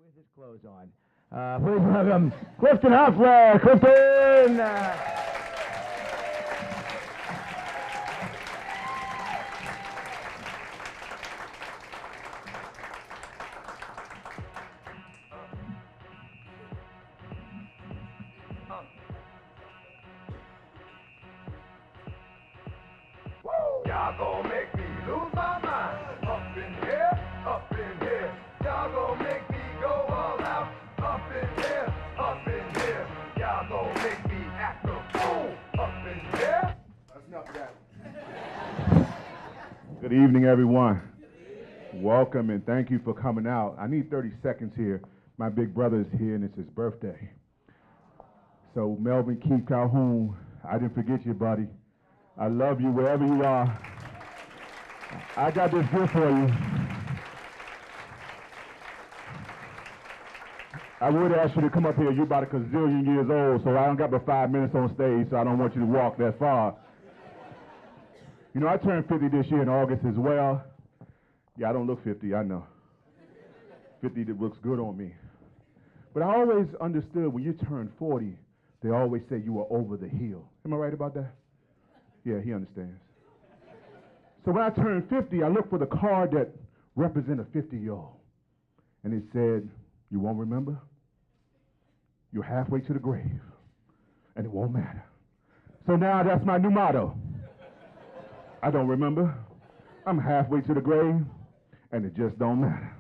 with his clothes on. Please welcome Clifton Hoffler. Clifton! Y'all gon' make me lose my mind. Up in here, up in here. Y'all gon' make me go all out. Up in here, up in here. Y'all gon' make me act a fool. Up in here. That's enough of that. Good evening, everyone. Welcome and thank you for coming out. I need 30 seconds here. My big brother is here and it's his birthday. So Melvin Keith Calhoun, I didn't forget you, buddy. I love you wherever you are. I got this gift for you. I would ask you to come up here. You're about a gazillion years old, so I don't got but 5 minutes on stage, so I don't want you to walk that far. You know, I turned 50 this year in August as well. Yeah, I don't look 50, I know. 50 that looks good on me. But I always understood when you turn 40, they always say you are over the hill. Am I right about that? Yeah, he understands. So when I turned 50, I looked for the card that represented a 50-year-old. And it said, you won't remember? You're halfway to the grave, and it won't matter. So now that's my new motto. I don't remember. I'm halfway to the grave, and it just don't matter.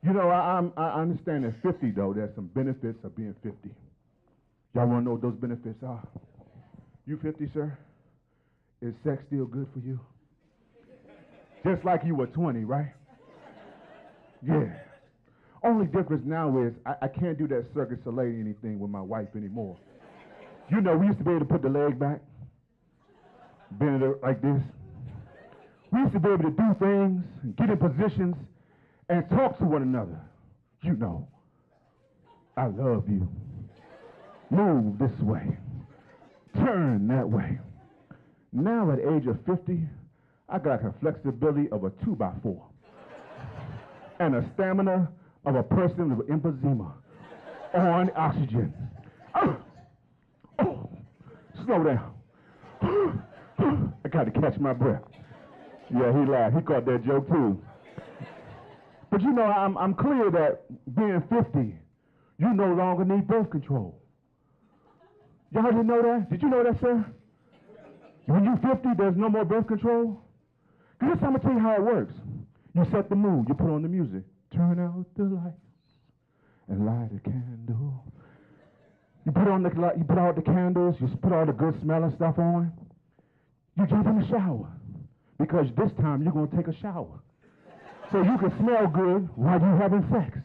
You know, I understand at 50, though, there's some benefits of being 50. Y'all want to know what those benefits are? You 50, sir? Is sex still good for you? Just like you were 20, right? Yeah. Only difference now is I can't do that Cirque du Soleil anything with my wife anymore. You know, we used to be able to put the leg back, bend it like this. We used to be able to do things, get in positions, and talk to one another. You know, I love you. Move this way. Turn that way. Now at the age of 50, I got the flexibility of a 2x4 and a stamina of a person with emphysema on oxygen. Oh, slow down. I got to catch my breath. Yeah, he laughed. He caught that joke too. But you know, I'm clear that being 50, you no longer need birth control. Y'all didn't know that? Did you know that, sir? When you're 50, there's no more birth control. Because I'm going to tell you how it works. You set the mood. You put on the music. Turn out the lights and light a candle. You put out the candles. You put all the good smelling stuff on. You jump in the shower. Because this time you're going to take a shower. So you can smell good while you're having sex.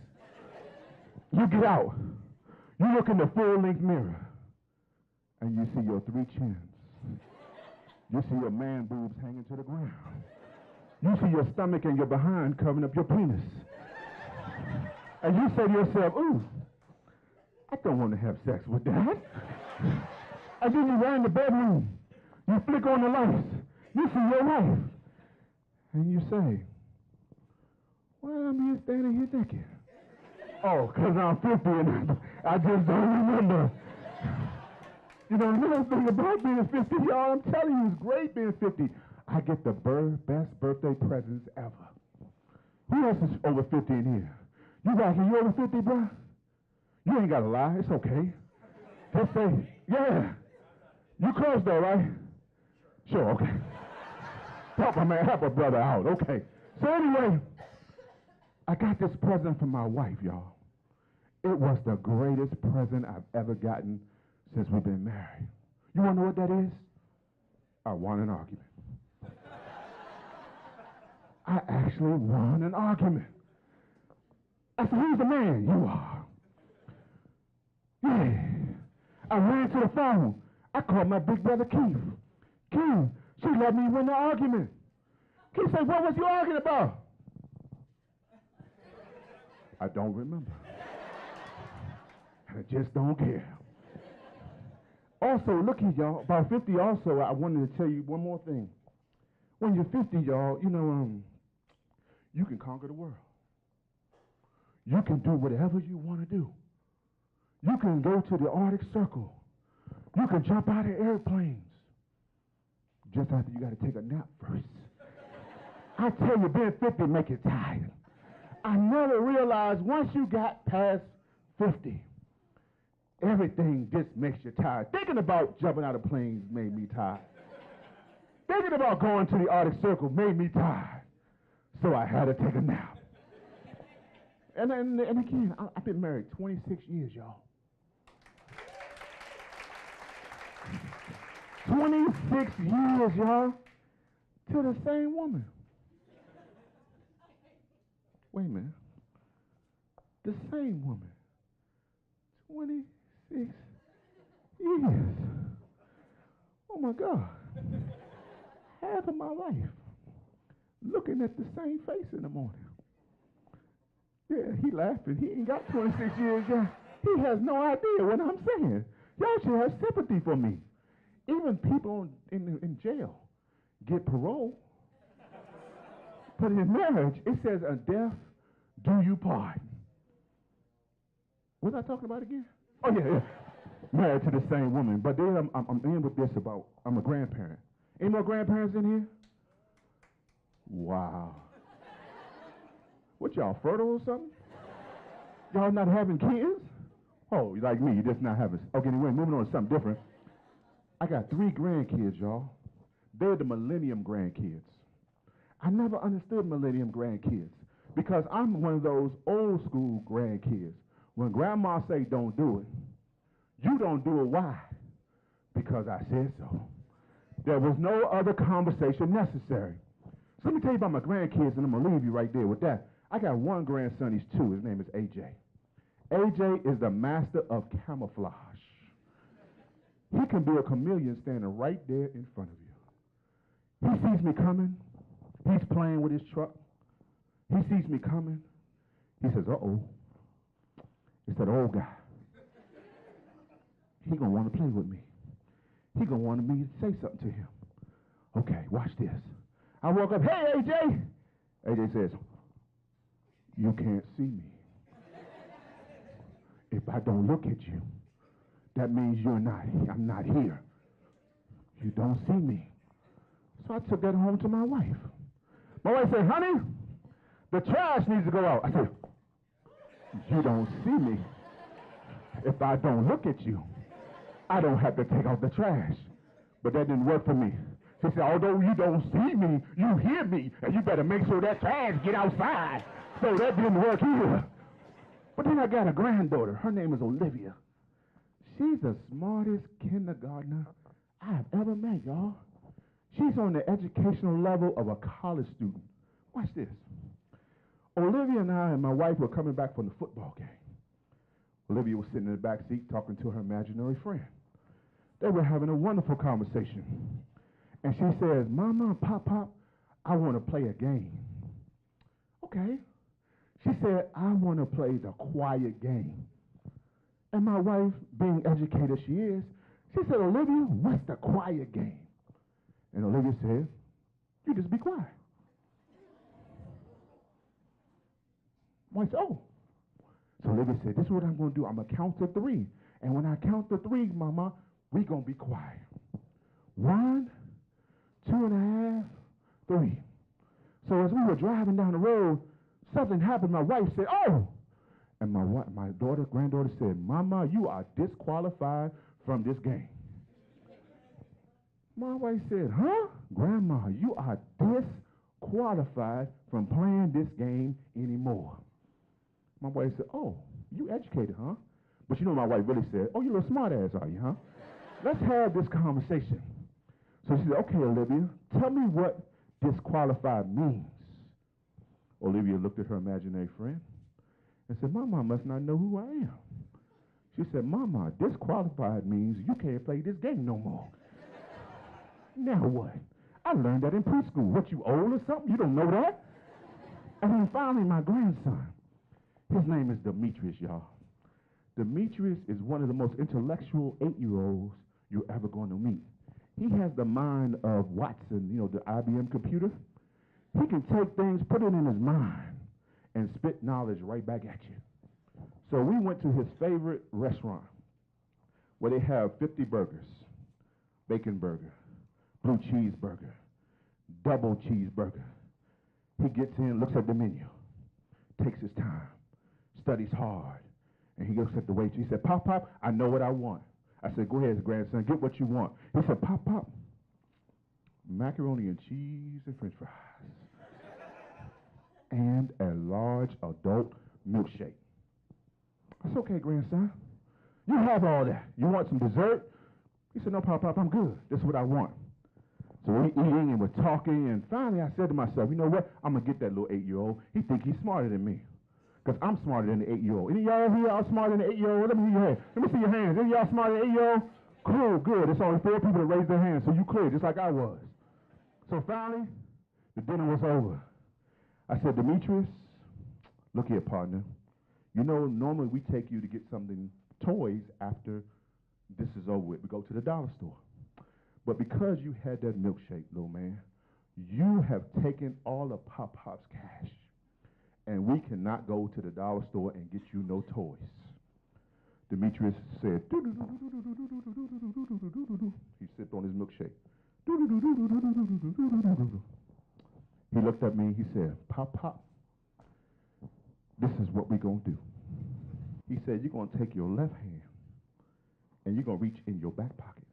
You get out. You look in the full-length mirror. And you see your 3 chins. You see your man boobs hanging to the ground. You see your stomach and your behind covering up your penis. And you say to yourself, ooh, I don't want to have sex with that. And then you run in the bedroom. You flick on the lights. You see your wife. And you say, why am I standing here naked? Oh, because I'm 50 and I just don't remember. You know, another thing about being 50, y'all, I'm telling you, it's great being 50. I get the best birthday presents ever. Who else is over 50 in here? You back here, you over 50, bro? You ain't got to lie. It's okay. Just say, yeah. You close though, right? Sure, okay. Help my man, help a brother out, okay. So anyway, I got this present from my wife, y'all. It was the greatest present I've ever gotten since we've been married. You want to know what that is? I won an argument. I actually won an argument. I said, who's the man? You are. Yeah. I ran to the phone. I called my big brother Keith. Keith, she let me win the argument. Keith said, what was you arguing about? I don't remember. I just don't care. Also, look here, y'all, about 50 also, I wanted to tell you one more thing. When you're 50, y'all, you know, you can conquer the world. You can do whatever you want to do. You can go to the Arctic Circle. You can jump out of airplanes. Just after you got to take a nap first. I tell you, being 50 make you tired. I never realized once you got past 50, everything just makes you tired. Thinking about jumping out of planes made me tired. Thinking about going to the Arctic Circle made me tired. So I had to take a nap. And again, I've been married 26 years, y'all. 26 years, y'all, to the same woman. Wait a minute. The same woman. 26 years. Oh my God. Half of my life looking at the same face in the morning. Yeah, he laughing. He ain't got 26 years yet. He has no idea what I'm saying. Y'all should have sympathy for me. Even people in jail get parole. But in marriage, it says, "A death do you part." What was I talking about again? Oh, yeah. Married to the same woman. But then I'm in with this about, I'm a grandparent. Any more grandparents in here? Wow. What, y'all fertile or something? Y'all not having kids? Oh, you like me, you just not having. Okay, anyway, moving on to something different. I got 3 grandkids, y'all. They're the millennium grandkids. I never understood millennium grandkids because I'm one of those old school grandkids. When grandma say don't do it, you don't do it. Why? Because I said so. There was no other conversation necessary. So let me tell you about my grandkids, and I'm going to leave you right there with that. I got one grandson, he's 2. His name is AJ. AJ is the master of camouflage. He can be a chameleon standing right there in front of you. He sees me coming. He's playing with his truck. He sees me coming. He says, uh-oh. It's that old guy. He going to want to play with me. He going to want me to say something to him. Okay, watch this. I woke up, hey, AJ. AJ says, you can't see me. If I don't look at you, that means I'm not here. You don't see me. So I took that home to my wife. My wife said, honey, the trash needs to go out. I said, you don't see me. If I don't look at you, I don't have to take out the trash. But that didn't work for me. She said, although you don't see me, you hear me, and you better make sure that trash get outside. So that didn't work either. But then I got a granddaughter. Her name is Olivia. She's the smartest kindergartner I have ever met, y'all. She's on the educational level of a college student. Watch this. Olivia and I and my wife were coming back from the football game. Olivia was sitting in the back seat talking to her imaginary friend. They were having a wonderful conversation. And she says, Mama, Pop, I want to play a game. Okay. She said, I want to play the quiet game. And my wife, being educated she is, she said, Olivia, what's the quiet game? And Olivia said, you just be quiet. My wife said, oh. So Olivia said, this is what I'm going to do. I'm going to count to 3. And when I count to 3, Mama, we're going to be quiet. 1, 2.5, 3. So as we were driving down the road, something happened. My wife said, oh. And my granddaughter said, Mama, you are disqualified from this game. My wife said, huh? Grandma, you are disqualified from playing this game anymore. My wife said, oh, you educated, huh? But you know my wife really said, oh, you're a smart ass, are you, huh? Let's have this conversation. So she said, okay, Olivia, tell me what disqualified means. Olivia looked at her imaginary friend and said, Mama must not know who I am. She said, Mama, disqualified means you can't play this game no more. Now what? I learned that in preschool. What, you old or something? You don't know that? And then finally, my grandson, his name is Demetrius, y'all. Demetrius is one of the most intellectual 8-year-olds you're ever going to meet. He has the mind of Watson, the IBM computer. He can take things, put it in his mind, and spit knowledge right back at you. So we went to his favorite restaurant where they have 50 burgers, bacon burger, blue cheeseburger, double cheeseburger. He gets in, looks at the menu, takes his time, studies hard, and he looks at the waitress. He said, Pop, I know what I want. I said, go ahead, grandson, get what you want. He said, Pop, macaroni and cheese and french fries and a large adult milkshake. I said, okay, grandson, you have all that. You want some dessert? He said, no, Pop, I'm good. This is what I want. So we're eating and we're talking, and finally I said to myself, you know what? I'm going to get that little 8-year-old. He think he's smarter than me, because I'm smarter than the 8-year-old. Any of y'all here are smarter than the 8-year-old? Let me see your hands. Let me see your hands. Any of y'all smarter than the 8-year-old? Cool, good. It's only 4 people that raised their hands, so you clear, just like I was. So finally, the dinner was over. I said, Demetrius, look here, partner. You know, normally we take you to get something, toys, after this is over with. We go to the dollar store. But because you had that milkshake, little man, you have taken all of Pop-Pop's cash, and we cannot go to the dollar store and get you no toys. Demetrius said, he sipped on his milkshake. He looked at me, he said, Pop, this is what we're going to do. He said, you're going to take your left hand and you're going to reach in your back pocket.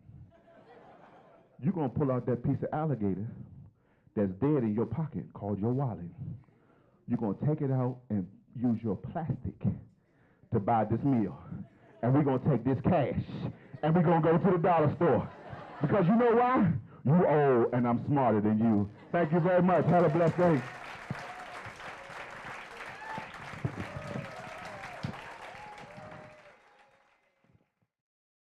You're going to pull out that piece of alligator that's dead in your pocket called your wallet. You're going to take it out and use your plastic to buy this meal. And we're going to take this cash and we're going to go to the dollar store. Because you know why? You old and I'm smarter than you. Thank you very much. Have a blessed day.